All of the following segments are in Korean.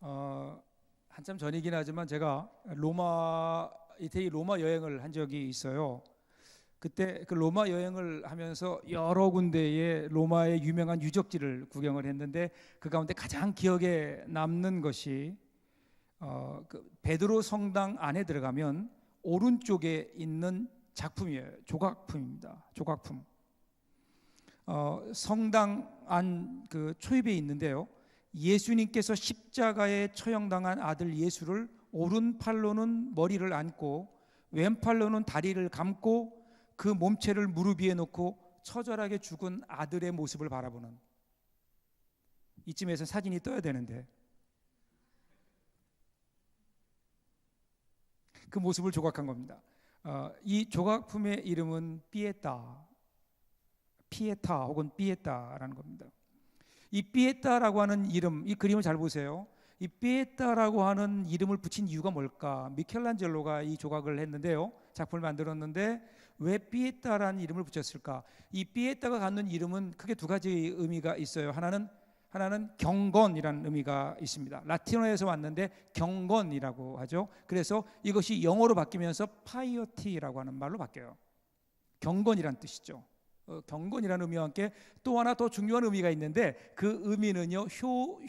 한참 전이긴 하지만 제가 이태리 로마 여행을 한 적이 있어요. 그때 그 로마 여행을 하면서 여러 군데의 로마의 유명한 유적지를 구경을 했는데 그 가운데 가장 기억에 남는 것이 그 베드로 성당 안에 들어가면 오른쪽에 있는 작품이에요. 조각품입니다. 조각품. 성당 안 그 초입에 있는데요. 예수님께서 십자가에 처형당한 아들 예수를 오른팔로는 머리를 안고 왼팔로는 다리를 감고 그 몸체를 무릎 위에 놓고 처절하게 죽은 아들의 모습을 바라보는, 이쯤에서 사진이 떠야 되는데 그 모습을 조각한 겁니다. 이 조각품의 이름은 피에타 혹은 피에타라는 겁니다. 이 피에타라고 하는 이름, 이 그림을 잘 보세요. 이 피에타라고 하는 이름을 붙인 이유가 뭘까? 미켈란젤로가 이 조각을 했는데요, 작품을 만들었는데 왜 피에타라는 이름을 붙였을까? 이 피에타가 갖는 이름은 크게 두 가지 의미가 있어요. 하나는 경건이라는 의미가 있습니다. 라틴어에서 왔는데 경건이라고 하죠. 그래서 이것이 영어로 바뀌면서 파이어티라고 하는 말로 바뀌어요. 경건이란 뜻이죠. 경건이라는 의미와 함께 또 하나 더 중요한 의미가 있는데 그 의미는요,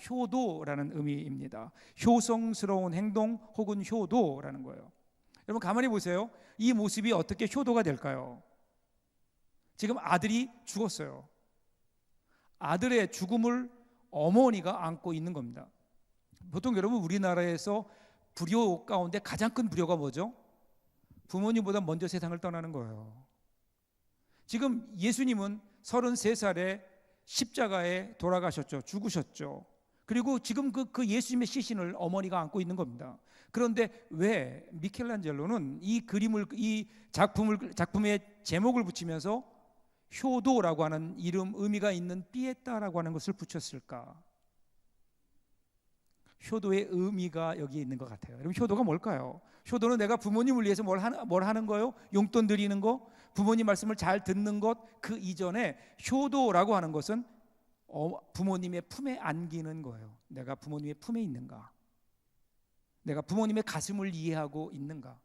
효도라는 의미입니다. 효성스러운 행동 혹은 효도라는 거예요. 여러분 가만히 보세요. 이 모습이 어떻게 효도가 될까요? 지금 아들이 죽었어요. 아들의 죽음을 어머니가 안고 있는 겁니다. 보통 여러분 우리나라에서 불효 가운데 가장 큰 불효가 뭐죠? 부모님보다 먼저 세상을 떠나는 거예요. 지금 예수님은 33살에 십자가에 돌아가셨죠. 죽으셨죠. 그리고 지금 그 예수님의 시신을 어머니가 안고 있는 겁니다. 그런데 왜 미켈란젤로는 이 작품의 제목을 붙이면서 효도라고 하는 의미가 있는 피에타라고 하는 것을 붙였을까? 효도의 의미가 여기에 있는 것 같아요. 여러분 효도가 뭘까요? 효도는 내가 부모님을 위해서 뭘 하는 거요? 용돈 드리는 거, 부모님 말씀을 잘 듣는 것. 그 이전에 효도라고 하는 것은 부모님의 품에 안기는 거예요. 내가 부모님의 품에 있는가? 내가 부모님의 가슴을 이해하고 있는가?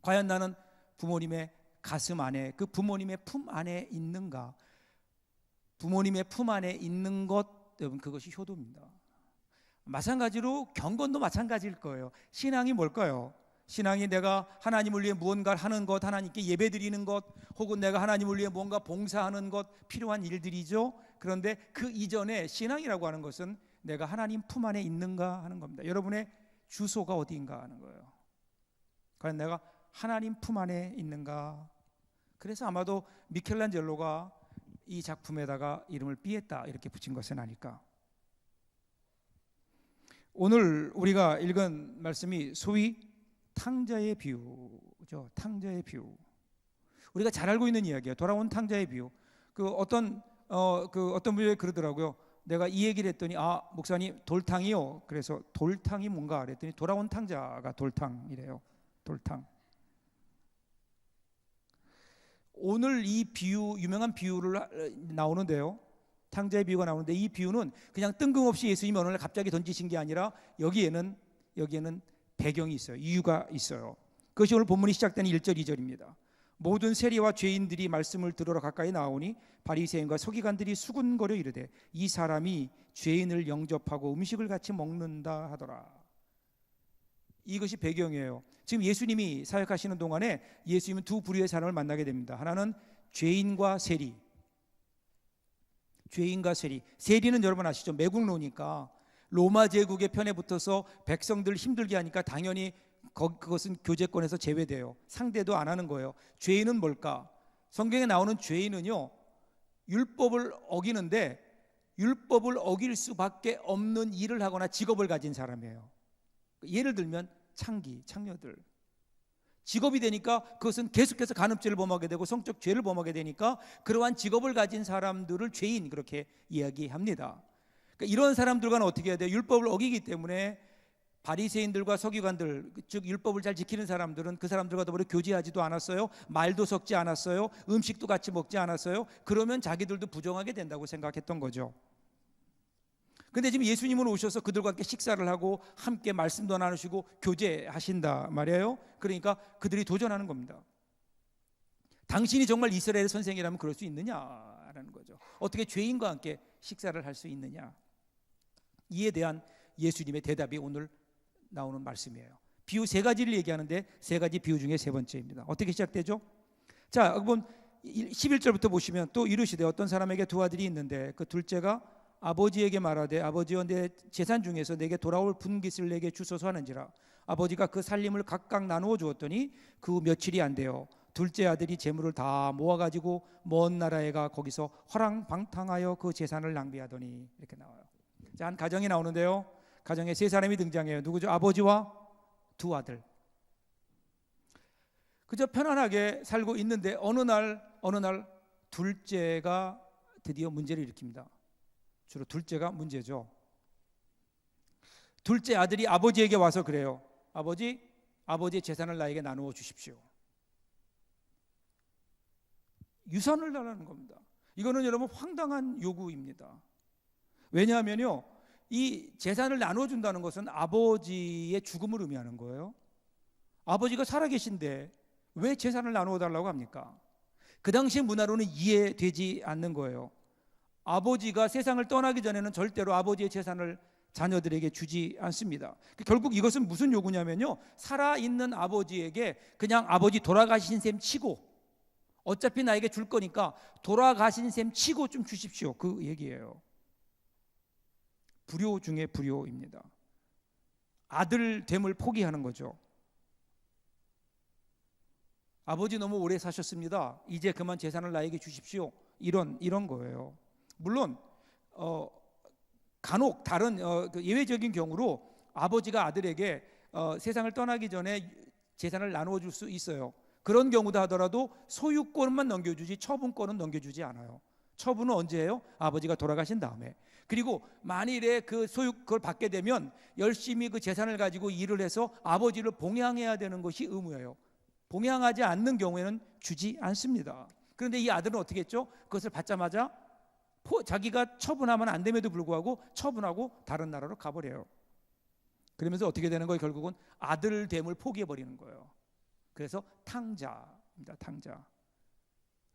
과연 나는 부모님의 가슴 안에, 그 부모님의 품 안에 있는가? 부모님의 품 안에 있는 것, 여러분 그것이 효도입니다. 마찬가지로 경건도 마찬가지일 거예요. 신앙이 뭘까요? 신앙이 내가 하나님을 위해 무언가를 하는 것, 하나님께 예배드리는 것, 혹은 내가 하나님을 위해 뭔가 봉사하는 것, 필요한 일들이죠. 그런데 그 이전에 신앙이라고 하는 것은 내가 하나님 품 안에 있는가 하는 겁니다. 여러분의 주소가 어디인가 하는 거예요. 과연 내가 하나님 품 안에 있는가? 그래서 아마도 미켈란젤로가 이 작품에다가 이름을 피에타 이렇게 붙인 것은 아닐까. 오늘 우리가 읽은 말씀이 소위 탕자의 비유죠. 탕자의 비유. 우리가 잘 알고 있는 이야기예요. 돌아온 탕자의 비유. 어떤 분이 그러더라고요. 내가 이 얘기를 했더니 목사님 돌탕이요. 그래서 돌탕이 뭔가 그랬더니 돌아온 탕자가 돌탕이래요. 돌탕. 오늘 이 비유, 유명한 비유를 나오는데요. 탕자의 비유가 나오는데 이 비유는 그냥 뜬금없이 예수님이 어느 날 갑자기 던지신 게 아니라 여기에는 배경이 있어요. 이유가 있어요. 그것이 오늘 본문이 시작되는 1절 2절입니다. 모든 세리와 죄인들이 말씀을 들으러 가까이 나오니 바리새인과 서기관들이 수군거려 이르되 이 사람이 죄인을 영접하고 음식을 같이 먹는다 하더라. 이것이 배경이에요. 지금 예수님이 사역하시는 동안에 예수님은 두 부류의 사람을 만나게 됩니다. 하나는 죄인과 세리. 죄인과 세리. 세리는 여러분 아시죠? 매국노니까 로마 제국의 편에 붙어서 백성들 힘들게 하니까 당연히 그것은 교제권에서 제외돼요. 상대도 안 하는 거예요. 죄인은 뭘까? 성경에 나오는 죄인은요, 율법을 어기는데 율법을 어길 수밖에 없는 일을 하거나 직업을 가진 사람이에요. 예를 들면 창녀들. 직업이 되니까 그것은 계속해서 간음죄를 범하게 되고 성적 죄를 범하게 되니까 그러한 직업을 가진 사람들을 죄인, 그렇게 이야기합니다. 그러니까 이런 사람들과는 어떻게 해야 돼요? 율법을 어기기 때문에 바리새인들과 서기관들, 즉 율법을 잘 지키는 사람들은 그 사람들과 더불어 교제하지도 않았어요. 말도 섞지 않았어요. 음식도 같이 먹지 않았어요. 그러면 자기들도 부정하게 된다고 생각했던 거죠. 근데 지금 예수님은 오셔서 그들과 함께 식사를 하고 함께 말씀도 나누시고 교제하신다 말이에요. 그러니까 그들이 도전하는 겁니다. 당신이 정말 이스라엘의 선생이라면 그럴 수 있느냐라는 거죠. 어떻게 죄인과 함께 식사를 할 수 있느냐. 이에 대한 예수님의 대답이 오늘 나오는 말씀이에요. 비유 세 가지를 얘기하는데 세 가지 비유 중에 세 번째입니다. 어떻게 시작되죠? 자, 여러분 11절부터 보시면 또 이르시되 어떤 사람에게 두 아들이 있는데 그 둘째가 아버지에게 말하되 아버지여 내 재산 중에서 내게 돌아올 분깃을 내게 주소서 하는지라. 아버지가 그 살림을 각각 나누어 주었더니 그 며칠이 안 되어 둘째 아들이 재물을 다 모아가지고 먼 나라에 가 거기서 허랑방탕하여 그 재산을 낭비하더니. 이렇게 나와요. 자, 한 가정이 나오는데요. 가정에 세 사람이 등장해요. 누구죠? 아버지와 두 아들. 그저 편안하게 살고 있는데 어느 날 둘째가 드디어 문제를 일으킵니다. 주로 둘째가 문제죠. 둘째 아들이 아버지에게 와서 그래요. 아버지의 재산을 나에게 나누어 주십시오. 유산을 달라는 겁니다. 이거는 여러분 황당한 요구입니다. 왜냐하면요, 이 재산을 나눠준다는 것은 아버지의 죽음을 의미하는 거예요. 아버지가 살아계신데 왜 재산을 나누어 달라고 합니까? 그 당시 문화로는 이해되지 않는 거예요. 아버지가 세상을 떠나기 전에는 절대로 아버지의 재산을 자녀들에게 주지 않습니다. 결국 이것은 무슨 요구냐면요, 살아있는 아버지에게 그냥 아버지 돌아가신 셈 치고, 어차피 나에게 줄 거니까 돌아가신 셈 치고 좀 주십시오, 그 얘기예요. 불효 중에 불효입니다. 아들됨을 포기하는 거죠. 아버지 너무 오래 사셨습니다. 이제 그만 재산을 나에게 주십시오. 이런 거예요. 물론 간혹 다른 예외적인 경우로 아버지가 아들에게 세상을 떠나기 전에 재산을 나누어 줄 수 있어요. 그런 경우도 하더라도 소유권만 넘겨주지 처분권은 넘겨주지 않아요. 처분은 언제 해요? 아버지가 돌아가신 다음에. 그리고 만일에 그 그걸 받게 되면 열심히 그 재산을 가지고 일을 해서 아버지를 봉양해야 되는 것이 의무예요. 봉양하지 않는 경우에는 주지 않습니다. 그런데 이 아들은 어떻게 했죠? 그것을 받자마자 자기가 처분하면 안 됨에도 불구하고 처분하고 다른 나라로 가버려요. 그러면서 어떻게 되는 거예요? 결국은 아들됨을 포기해버리는 거예요. 그래서 탕자입니다. 탕자.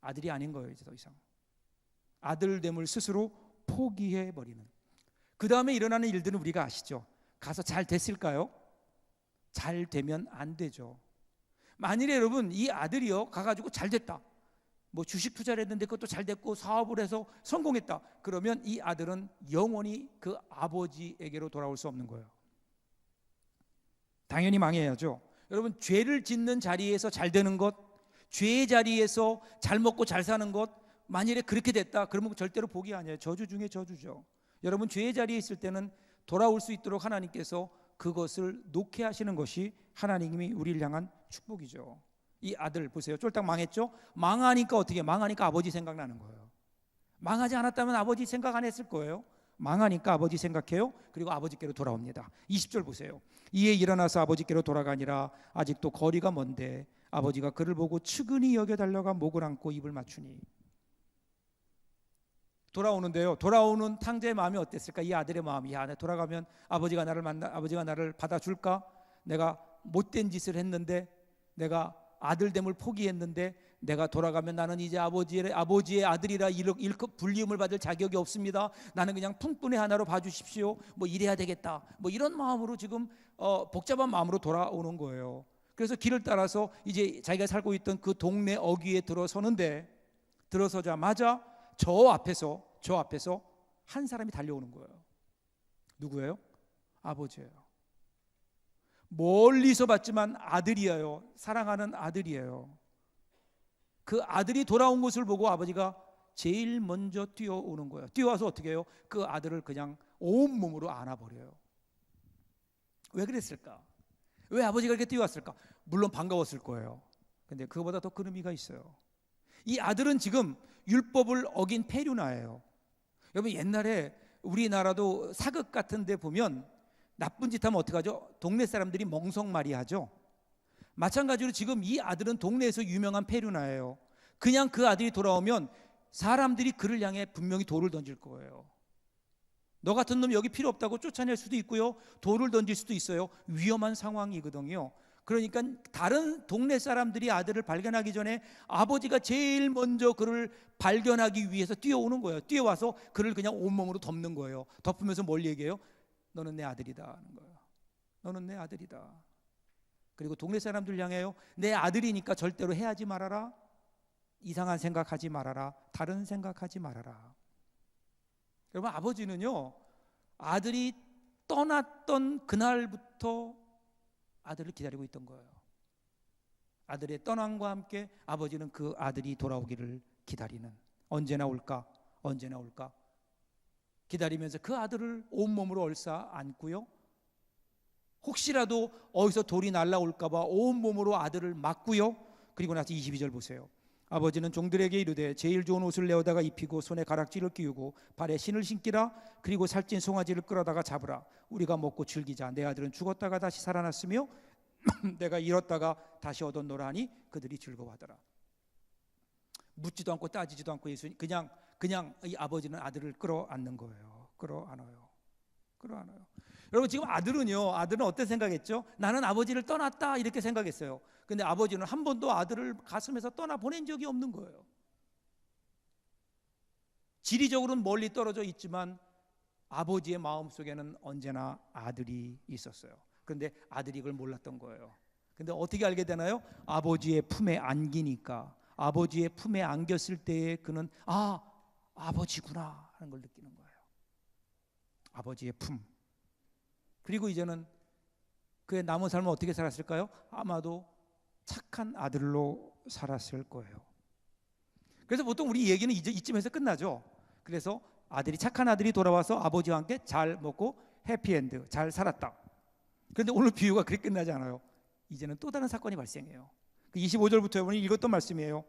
아들이 아닌 거예요. 이제 더 이상 아들됨을 스스로 포기해버리는. 그 다음에 일어나는 일들은 우리가 아시죠? 가서 잘 됐을까요? 잘 되면 안 되죠. 만일에 여러분 이 아들이요 가가지고 잘 됐다, 뭐 주식 투자를 했는데 그것도 잘 됐고 사업을 해서 성공했다, 그러면 이 아들은 영원히 그 아버지에게로 돌아올 수 없는 거예요. 당연히 망해야죠. 여러분 죄를 짓는 자리에서 잘 되는 것, 죄의 자리에서 잘 먹고 잘 사는 것, 만일에 그렇게 됐다 그러면 절대로 복이 아니에요. 저주 중에 저주죠. 여러분 죄의 자리에 있을 때는 돌아올 수 있도록 하나님께서 그것을 놓게 하시는 것이 하나님이 우리를 향한 축복이죠. 이 아들 보세요. 쫄딱 망했죠. 망하니까 어떻게? 망하니까 아버지 생각나는 거예요. 망하지 않았다면 아버지 생각 안 했을 거예요. 망하니까 아버지 생각해요. 그리고 아버지께로 돌아옵니다. 20절 보세요. 이에 일어나서 아버지께로 돌아가니라. 아직도 거리가 먼데 아버지가 그를 보고 측은히 여겨 달려가 목을 안고 입을 맞추니. 돌아오는데요. 돌아오는 탕자의 마음이 어땠을까? 이 아들의 마음이, 야, 돌아가면 아버지가 나를 받아줄까? 내가 못된 짓을 했는데, 내가 아들됨을 포기했는데, 내가 돌아가면 나는 이제 아버지의 아들이라 일급 불리움을 받을 자격이 없습니다. 나는 그냥 품꾼의 하나로 봐주십시오. 뭐 이래야 되겠다. 뭐 이런 마음으로 지금 복잡한 마음으로 돌아오는 거예요. 그래서 길을 따라서 이제 자기가 살고 있던 그 동네 어귀에 들어서는데, 들어서자마자 저 앞에서 한 사람이 달려오는 거예요. 누구예요? 아버지예요. 멀리서 봤지만 아들이에요. 사랑하는 아들이에요. 그 아들이 돌아온 것을 보고 아버지가 제일 먼저 뛰어오는 거예요. 뛰어와서 어떻게 해요? 그 아들을 그냥 온몸으로 안아버려요. 왜 그랬을까? 왜 아버지가 이렇게 뛰어왔을까? 물론 반가웠을 거예요. 근데 그거보다 더 큰 의미가 있어요. 이 아들은 지금 율법을 어긴 페류나예요. 여러분 옛날에 우리나라도 사극 같은 데 보면 나쁜 짓 하면 어떡하죠? 동네 사람들이 멍석말이 하죠. 마찬가지로 지금 이 아들은 동네에서 유명한 페류나예요. 그냥 그 아들이 돌아오면 사람들이 그를 향해 분명히 돌을 던질 거예요. 너 같은 놈 여기 필요 없다고 쫓아낼 수도 있고요, 돌을 던질 수도 있어요. 위험한 상황이거든요. 그러니까 다른 동네 사람들이 아들을 발견하기 전에 아버지가 제일 먼저 그를 발견하기 위해서 뛰어오는 거예요. 뛰어와서 그를 그냥 온몸으로 덮는 거예요. 덮으면서 뭘 얘기해요? 너는 내 아들이다 하는 거예요. 너는 내 아들이다. 그리고 동네 사람들 향해요, 내 아들이니까 절대로 해하지 말아라, 이상한 생각하지 말아라, 다른 생각하지 말아라. 여러분, 아버지는요, 아들이 떠났던 그날부터 아들을 기다리고 있던 거예요. 아들의 떠남과 함께 아버지는 그 아들이 돌아오기를 기다리는, 언제나 올까 언제나 올까 기다리면서 그 아들을 온몸으로 얼싸 안고요, 혹시라도 어디서 돌이 날아올까 봐 온몸으로 아들을 막고요. 그리고 나서 22절 보세요. 아버지는 종들에게 이르되 제일 좋은 옷을 내어다가 입히고 손에 가락지를 끼우고 발에 신을 신기라. 그리고 살찐 송아지를 끌어다가 잡으라. 우리가 먹고 즐기자. 내 아들은 죽었다가 다시 살아났으며 내가 잃었다가 다시 얻었노라 하니 그들이 즐거워하더라. 묻지도 않고 따지지도 않고 예수님 그냥 이 아버지는 아들을 끌어안는 거예요. 끌어안아요. 여러분, 지금 아들은 어떤 생각했죠? 나는 아버지를 떠났다 이렇게 생각했어요. 근데 아버지는 한 번도 아들을 가슴에서 떠나 보낸 적이 없는 거예요. 지리적으로는 멀리 떨어져 있지만 아버지의 마음속에는 언제나 아들이 있었어요. 그런데 아들이 이걸 몰랐던 거예요. 근데 어떻게 알게 되나요? 아버지의 품에 안기니까. 아버지의 품에 안겼을 때에 그는 아버지구나 하는 걸 느끼는 거예요. 아버지의 품. 그리고 이제는 그의 남은 삶을 어떻게 살았을까요? 아마도 착한 아들로 살았을 거예요. 그래서 보통 우리 얘기는 이쯤에서 끝나죠. 그래서 착한 아들이 돌아와서 아버지와 함께 잘 먹고 해피엔드, 잘 살았다. 그런데 오늘 비유가 그렇게 끝나지 않아요. 이제는 또 다른 사건이 발생해요. 25절부터 여러분이 읽었던 말씀이에요.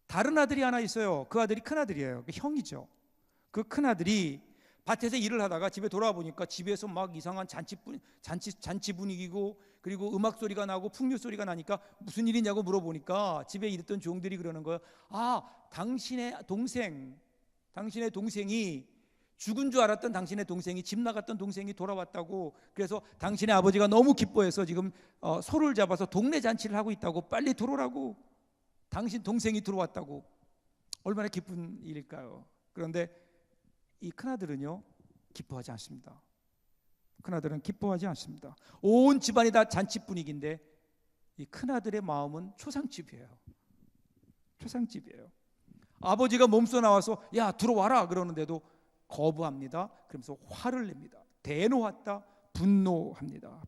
다른 아들이 하나 있어요. 그 아들이 큰 아들이에요. 형이죠. 그 큰 아들이 밭에서 일을 하다가 집에 돌아와 보니까 집에서 막 이상한 잔치 분위기고, 그리고 음악 소리가 나고 풍류 소리가 나니까 무슨 일이냐고 물어보니까 집에 있던 종들이 그러는 거예요. 당신의 동생이 죽은 줄 알았던 당신의 동생이, 집 나갔던 동생이 돌아왔다고. 그래서 당신의 아버지가 너무 기뻐해서 지금 소를 잡아서 동네 잔치를 하고 있다고, 빨리 들어오라고. 당신 동생이 들어왔다고. 얼마나 기쁜 일일까요? 그런데 이 큰아들은요, 기뻐하지 않습니다. 큰아들은 기뻐하지 않습니다. 온 집안이 다 잔치 분위기인데 이 큰아들의 마음은 초상집이에요. 아버지가 몸소 나와서 야 들어와라 그러는데도 거부합니다. 그러면서 화를 냅니다. 대노하다, 분노합니다.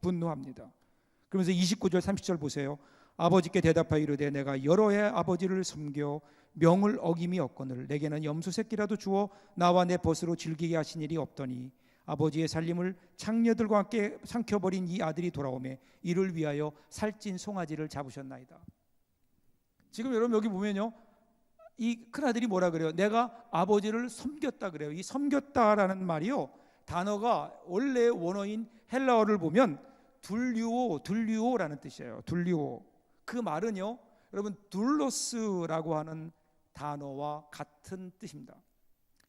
그러면서 29절 30절 보세요. 아버지께 대답하여 이르되 내가 여러 해 아버지를 섬겨 명을 어김이 없거늘 내게는 염소 새끼라도 주어 나와 내 벗으로 즐기게 하신 일이 없더니 아버지의 살림을 창녀들과 함께 삼켜버린 이 아들이 돌아오매 이를 위하여 살찐 송아지를 잡으셨나이다. 지금 여러분 여기 보면요, 이 큰아들이 뭐라 그래요? 내가 아버지를 섬겼다 그래요. 이 섬겼다라는 말이요, 단어가 원래 원어인 헬라어를 보면 둘류오라는 뜻이에요. 둘류오. 그 말은요, 여러분 둘로스라고 하는 단어와 같은 뜻입니다.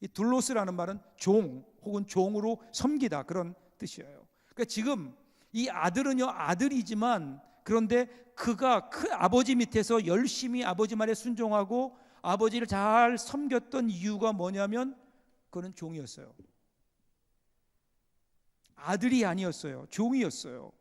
이 둘로스라는 말은 종 혹은 종으로 섬기다, 그런 뜻이에요. 그러니까 지금 이 아들은요, 아들이지만 그런데 그가 큰 아버지 밑에서 열심히 아버지 말에 순종하고 아버지를 잘 섬겼던 이유가 뭐냐면 그는 종이었어요. 아들이 아니었어요. 종이었어요.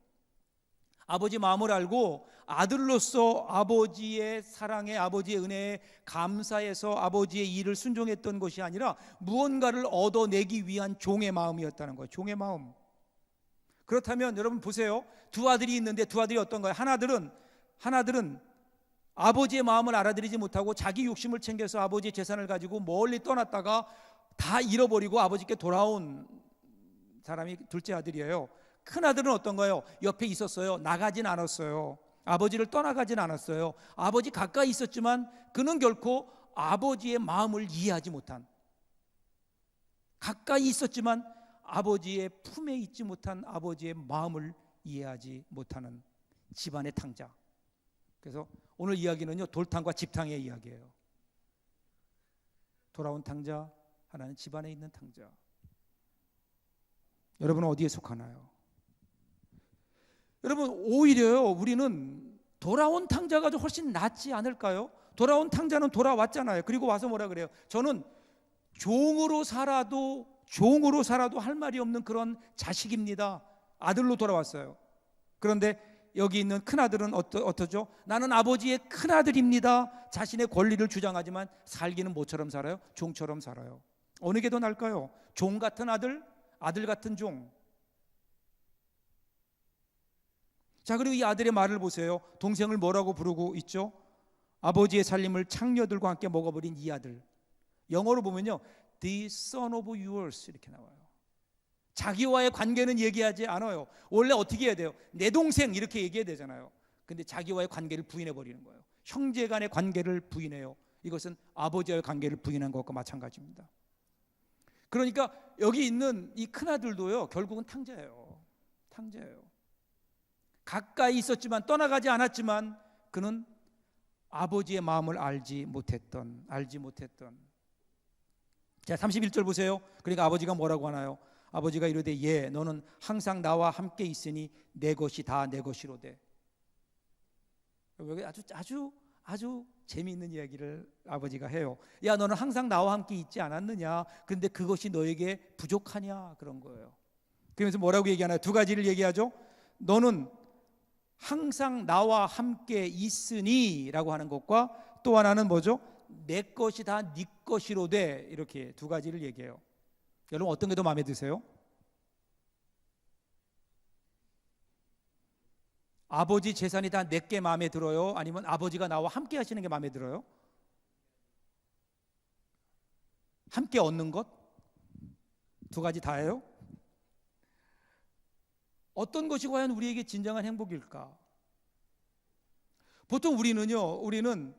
아버지 마음을 알고 아들로서 아버지의 사랑에, 아버지의 은혜에 감사해서 아버지의 일을 순종했던 것이 아니라 무언가를 얻어내기 위한 종의 마음이었다는 거예요. 종의 마음. 그렇다면 여러분 보세요. 두 아들이 있는데 두 아들이 어떤가요? 하나들은 아버지의 마음을 알아들이지 못하고 자기 욕심을 챙겨서 아버지의 재산을 가지고 멀리 떠났다가 다 잃어버리고 아버지께 돌아온 사람이 둘째 아들이에요. 큰 아들은 어떤가요? 옆에 있었어요. 나가진 않았어요. 아버지를 떠나가진 않았어요. 아버지 가까이 있었지만 그는 결코 아버지의 마음을 이해하지 못한, 가까이 있었지만 아버지의 품에 있지 못한 아버지의 마음을 이해하지 못하는 집안의 탕자. 그래서 오늘 이야기는요, 돌탕과 집탕의 이야기예요. 돌아온 탕자, 하나는 집안에 있는 탕자. 여러분은 어디에 속하나요? 여러분, 오히려 우리는 돌아온 탕자가 좀 훨씬 낫지 않을까요? 돌아온 탕자는 돌아왔잖아요. 그리고 와서 뭐라 그래요? 저는 종으로 살아도 할 말이 없는 그런 자식입니다. 아들로 돌아왔어요. 그런데 여기 있는 큰아들은 어떠죠? 나는 아버지의 큰아들입니다. 자신의 권리를 주장하지만 살기는 뭐처럼 살아요? 종처럼 살아요. 어느 게 더 나을까요? 종 같은 아들, 아들 같은 종. 자, 그리고 이 아들의 말을 보세요. 동생을 뭐라고 부르고 있죠? 아버지의 살림을 창녀들과 함께 먹어버린 이 아들. 영어로 보면요, the son of yours 이렇게 나와요. 자기와의 관계는 얘기하지 않아요. 원래 어떻게 해야 돼요? 내 동생 이렇게 얘기해야 되잖아요. 근데 자기와의 관계를 부인해 버리는 거예요. 형제 간의 관계를 부인해요. 이것은 아버지와의 관계를 부인한 것과 마찬가지입니다. 그러니까 여기 있는 이 큰아들도요, 결국은 탕자예요. 가까이 있었지만, 떠나가지 않았지만 그는 아버지의 마음을 알지 못했던. 자, 31절 보세요. 그러니까 아버지가 뭐라고 하나요? 아버지가 이르되 예, 너는 항상 나와 함께 있으니 내 것이 다 내 것이로되. 여기 아주 재미있는 이야기를 아버지가 해요. 야, 너는 항상 나와 함께 있지 않았느냐? 그런데 그것이 너에게 부족하냐? 그런 거예요. 그러면서 뭐라고 얘기하나요? 두 가지를 얘기하죠. 너는 항상 나와 함께 있으니 라고 하는 것과 또 하나는 뭐죠? 내 것이 다 네 것이로되. 이렇게 두 가지를 얘기해요. 여러분, 어떤 게 더 마음에 드세요? 아버지 재산이 다 내게 마음에 들어요? 아니면 아버지가 나와 함께 하시는 게 마음에 들어요? 함께 얻는 것? 두 가지 다예요? 어떤 것이 과연 우리에게 진정한 행복일까? 보통 우리는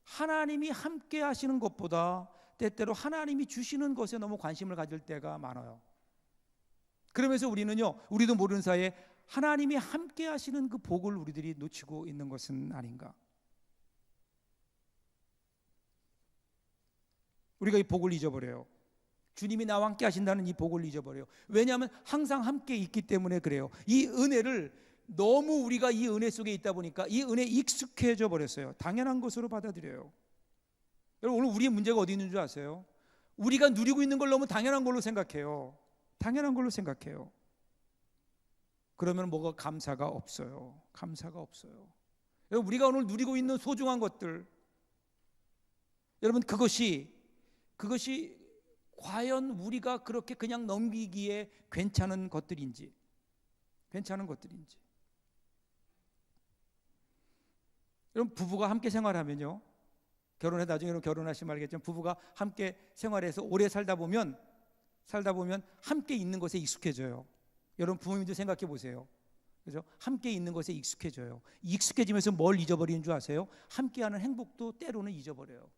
하나님이 함께 하시는 것보다 때때로 하나님이 주시는 것에 너무 관심을 가질 때가 많아요. 그러면서 우리도 모르는 사이에 하나님이 함께 하시는 그 복을 우리들이 놓치고 있는 것은 아닌가? 우리가 이 복을 잊어버려요. 주님이 나와 함께 하신다는 이 복을 잊어버려요. 왜냐하면 항상 함께 있기 때문에 그래요. 이 은혜를 너무 우리가 이 은혜 속에 있다 보니까 이 은혜에 익숙해져 버렸어요. 당연한 것으로 받아들여요. 여러분, 오늘 우리의 문제가 어디 있는 줄 아세요? 우리가 누리고 있는 걸 너무 당연한 걸로 생각해요. 그러면 뭐가 감사가 없어요. 여러분, 우리가 오늘 누리고 있는 소중한 것들, 여러분, 그것이 과연 우리가 그렇게 그냥 넘기기에 괜찮은 것들인지. 여러분, 부부가 함께 생활하면요, 나중에 결혼하시면 알겠지만 부부가 함께 생활해서 오래 살다 보면 함께 있는 것에 익숙해져요. 여러분, 부모님도 생각해 보세요. 그죠? 함께 있는 것에 익숙해져요. 익숙해지면서 뭘 잊어버리는 줄 아세요? 함께하는 행복도 때로는 잊어버려요.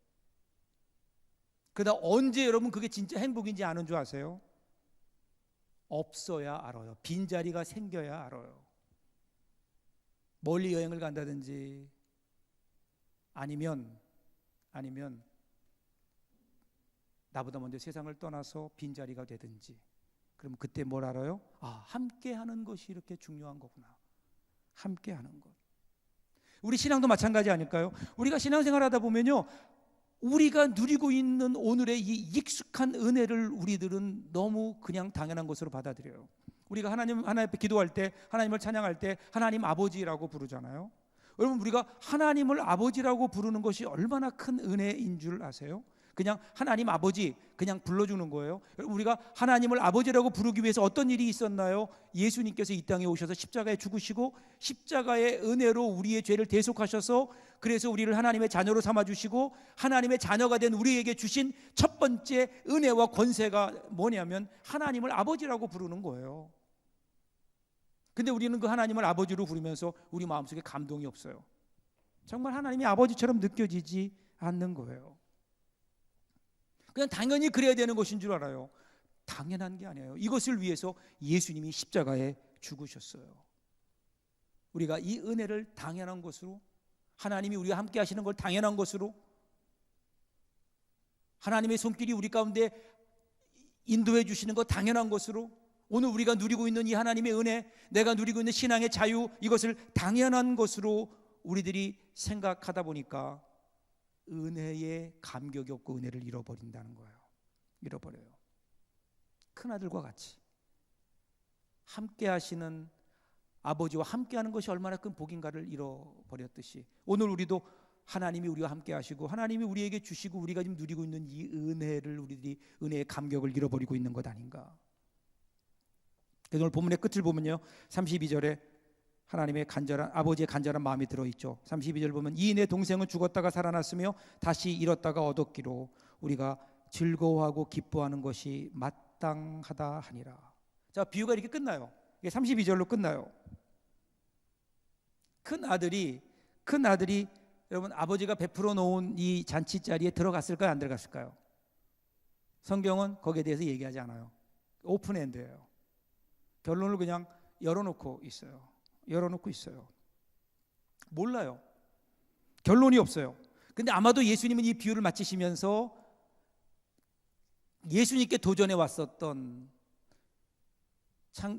그러다 언제 여러분 그게 진짜 행복인지 아는 줄 아세요? 없어야 알아요. 빈자리가 생겨야 알아요. 멀리 여행을 간다든지 아니면 나보다 먼저 세상을 떠나서 빈자리가 되든지, 그럼 그때 뭘 알아요? 아, 함께하는 것이 이렇게 중요한 거구나. 함께하는 것. 우리 신앙도 마찬가지 아닐까요? 우리가 신앙생활하다 보면요, 우리가 누리고 있는 오늘의 이 익숙한 은혜를 우리들은 너무 그냥 당연한 것으로 받아들여요. 우리가 하나님 앞에 기도할 때, 하나님을 찬양할 때 하나님 아버지라고 부르잖아요. 여러분, 우리가 하나님을 아버지라고 부르는 것이 얼마나 큰 은혜인 줄 아세요? 그냥 하나님 아버지 그냥 불러주는 거예요. 우리가 하나님을 아버지라고 부르기 위해서 어떤 일이 있었나요? 예수님께서 이 땅에 오셔서 십자가에 죽으시고 십자가의 은혜로 우리의 죄를 대속하셔서, 그래서 우리를 하나님의 자녀로 삼아주시고 하나님의 자녀가 된 우리에게 주신 첫 번째 은혜와 권세가 뭐냐면 하나님을 아버지라고 부르는 거예요. 근데 우리는 그 하나님을 아버지로 부르면서 우리 마음속에 감동이 없어요. 정말 하나님이 아버지처럼 느껴지지 않는 거예요. 그냥 당연히 그래야 되는 것인 줄 알아요. 당연한 게 아니에요. 이것을 위해서 예수님이 십자가에 죽으셨어요. 우리가 이 은혜를 당연한 것으로, 하나님이 우리와 함께 하시는 걸 당연한 것으로, 하나님의 손길이 우리 가운데 인도해 주시는 것 당연한 것으로, 오늘 우리가 누리고 있는 이 하나님의 은혜, 내가 누리고 있는 신앙의 자유, 이것을 당연한 것으로 우리들이 생각하다 보니까 은혜에 감격이 없고 은혜를 잃어버린다는 거예요. 잃어버려요. 큰아들과 같이 함께 하시는 아버지와 함께하는 것이 얼마나 큰 복인가를 잃어버렸듯이, 오늘 우리도 하나님이 우리와 함께 하시고 하나님이 우리에게 주시고 우리가 지금 누리고 있는 이 은혜를, 우리들이 은혜의 감격을 잃어버리고 있는 것 아닌가. 그래서 오늘 본문의 끝을 보면요, 32절에 하나님의 간절한, 아버지의 간절한 마음이 들어있죠. 32절 보면 이 내 동생은 죽었다가 살아났으며 다시 잃었다가 얻었기로 우리가 즐거워하고 기뻐하는 것이 마땅하다 하니라. 자, 비유가 이렇게 끝나요. 이게 32절로 끝나요. 큰 아들이 여러분 아버지가 베풀어 놓은 이 잔치 자리에 들어갔을까요, 안 들어갔을까요? 성경은 거기에 대해서 얘기하지 않아요. 오픈엔드예요. 결론을 그냥 열어놓고 있어요. 몰라요. 결론이 없어요. 근데 아마도 예수님은 이 비유를 마치시면서 예수님께 도전해 왔었던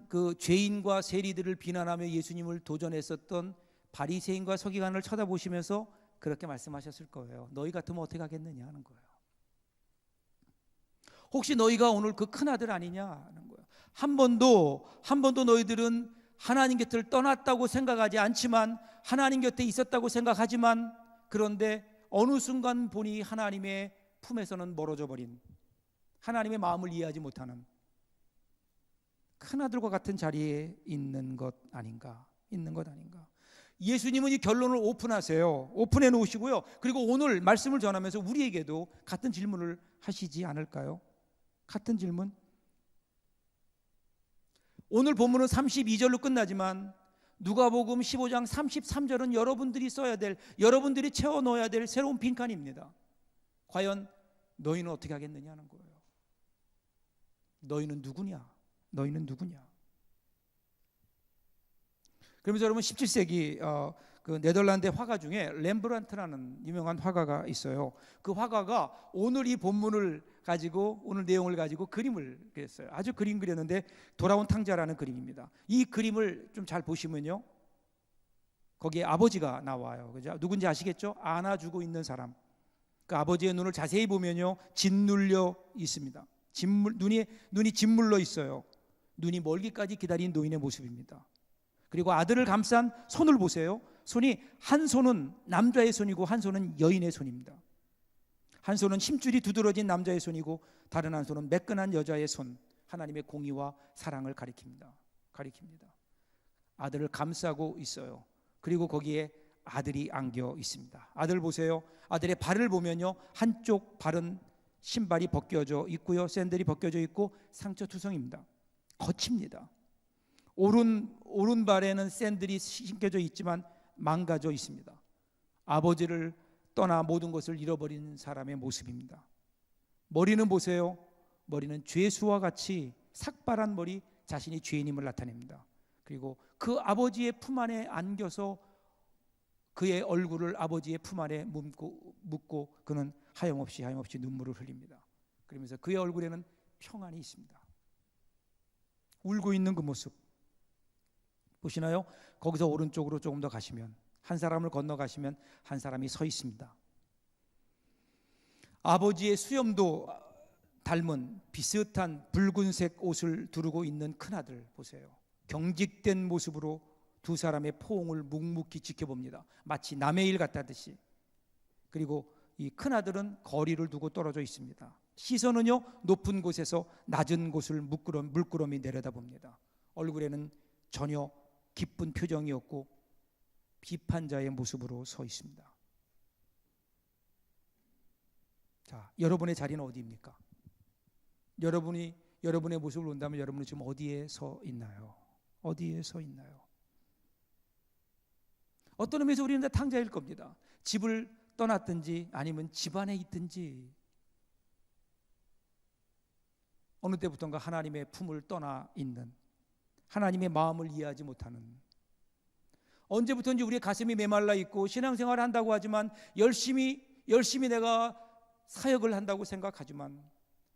그 죄인과 세리들을 비난하며 예수님을 도전했었던 바리새인과 서기관을 쳐다보시면서 그렇게 말씀하셨을 거예요. 너희 같으면 어떻게 하겠느냐 하는 거예요. 혹시 너희가 오늘 그 큰아들 아니냐 하는 거예요. 한 번도 너희들은 하나님 곁을 떠났다고 생각하지 않지만, 하나님 곁에 있었다고 생각하지만, 그런데 어느 순간 보니 하나님의 품에서는 멀어져 버린, 하나님의 마음을 이해하지 못하는 큰아들과 같은 자리에 있는 것 아닌가. 예수님은 이 결론을 오픈해 놓으시고요, 그리고 오늘 말씀을 전하면서 우리에게도 같은 질문을 하시지 않을까요? 같은 질문. 오늘 본문은 32절로 끝나지만 누가복음 15장 33절은 여러분들이 써야 될, 여러분들이 채워 넣어야 될 새로운 빈칸입니다. 과연 너희는 어떻게 하겠느냐는 거예요. 너희는 누구냐? 그러면서 여러분 17세기 그 네덜란드 화가 중에 렘브란트라는 유명한 화가가 있어요. 그 화가가 오늘 이 본문을 가지고, 오늘 내용을 가지고 그림을 그렸어요. 아주 그림 그렸는데 돌아온 탕자라는 그림입니다. 이 그림을 좀 잘 보시면요, 거기에 아버지가 나와요. 그죠? 누군지 아시겠죠? 안아주고 있는 사람. 그 아버지의 눈을 자세히 보면요, 짓눌려 있습니다. 눈이 짓물러 있어요. 눈이 멀기까지 기다린 노인의 모습입니다. 그리고 아들을 감싼 손을 보세요. 한 손은 남자의 손이고 한 손은 여인의 손입니다. 한 손은 힘줄이 두드러진 남자의 손이고 다른 한 손은 매끈한 여자의 손, 하나님의 공의와 사랑을 가리킵니다. 아들을 감싸고 있어요. 그리고 거기에 아들이 안겨 있습니다. 아들 보세요. 아들의 발을 보면요, 한쪽 발은 신발이 벗겨져 있고요, 샌들이 벗겨져 있고 상처투성입니다. 거칩니다. 오른발에는 샌들이 신겨져 있지만 망가져 있습니다. 아버지를 떠나 모든 것을 잃어버린 사람의 모습입니다. 머리는 보세요. 머리는 죄수와 같이 삭발한 머리, 자신이 죄인임을 나타냅니다. 그리고 그 아버지의 품 안에 안겨서 그의 얼굴을 아버지의 품 안에 묻고 그는 하염없이 눈물을 흘립니다. 그러면서 그의 얼굴에는 평안이 있습니다. 울고 있는 그 모습 보시나요? 거기서 오른쪽으로 조금 더 가시면, 한 사람을 건너가시면 한 사람이 서 있습니다. 아버지의 수염도 닮은 비슷한 붉은색 옷을 두르고 있는 큰아들 보세요. 경직된 모습으로 두 사람의 포옹을 묵묵히 지켜봅니다. 마치 남의 일 같다듯이. 그리고 이 큰아들은 거리를 두고 떨어져 있습니다. 시선은요, 높은 곳에서 낮은 곳을 물끄러미 내려다봅니다. 얼굴에는 전혀 기쁜 표정이 없고 비판자의 모습으로 서 있습니다. 자, 여러분의 자리는 어디입니까? 여러분의 모습을 본다면 여러분은 지금 어디에 서 있나요? 어떤 의미에서 우리는 다 탕자일 겁니다. 집을 떠났든지 아니면 집 안에 있든지 어느 때부턴가 하나님의 품을 떠나 있는, 하나님의 마음을 이해하지 못하는, 언제부턴지 우리의 가슴이 메말라 있고 신앙생활을 한다고 하지만 열심히 내가 사역을 한다고 생각하지만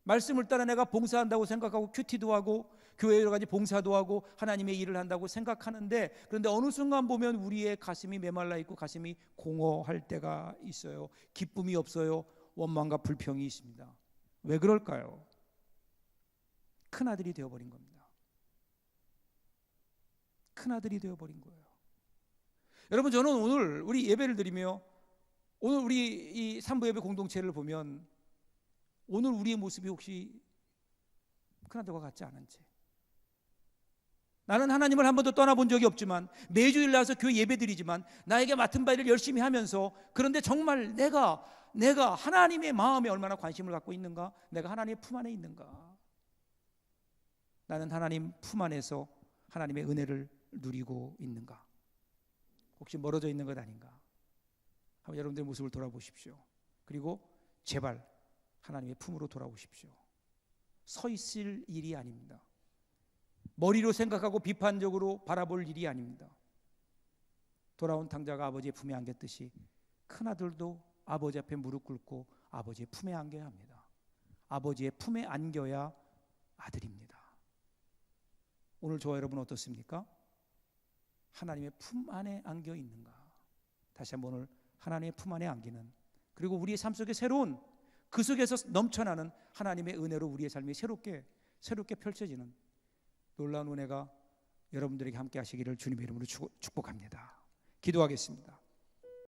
말씀을 따라 내가 봉사한다고 생각하고 큐티도 하고 교회 여러 가지 봉사도 하고 하나님의 일을 한다고 생각하는데, 그런데 어느 순간 보면 우리의 가슴이 메말라 있고 가슴이 공허할 때가 있어요. 기쁨이 없어요. 원망과 불평이 있습니다. 왜 그럴까요? 큰아들이 되어버린 겁니다. 큰아들이 되어버린 거예요. 여러분, 저는 오늘 우리 예배를 드리며 오늘 우리 이 삼부 예배 공동체를 보면 오늘 우리의 모습이 혹시 큰아들과 같지 않은지, 나는 하나님을 한 번도 떠나본 적이 없지만 매주일 나와서 교회 예배 드리지만 나에게 맡은 바를 열심히 하면서, 그런데 정말 내가 하나님의 마음에 얼마나 관심을 갖고 있는가, 내가 하나님의 품 안에 있는가, 나는 하나님 품 안에서 하나님의 은혜를 누리고 있는가, 혹시 멀어져 있는 것 아닌가. 한번 여러분들의 모습을 돌아보십시오. 그리고 제발 하나님의 품으로 돌아오십시오. 서 있을 일이 아닙니다. 머리로 생각하고 비판적으로 바라볼 일이 아닙니다. 돌아온 탕자가 아버지의 품에 안겼듯이 큰아들도 아버지 앞에 무릎 꿇고 아버지의 품에 안겨야 합니다. 아버지의 품에 안겨야 아들입니다. 오늘 저와 여러분 어떻습니까? 하나님의 품 안에 안겨 있는가? 다시 한번 오늘 하나님의 품 안에 안기는, 그리고 우리의 삶 속에 새로운, 그 속에서 넘쳐나는 하나님의 은혜로 우리의 삶이 새롭게 펼쳐지는 놀라운 은혜가 여러분들에게 함께 하시기를 주님의 이름으로 축복합니다. 기도하겠습니다.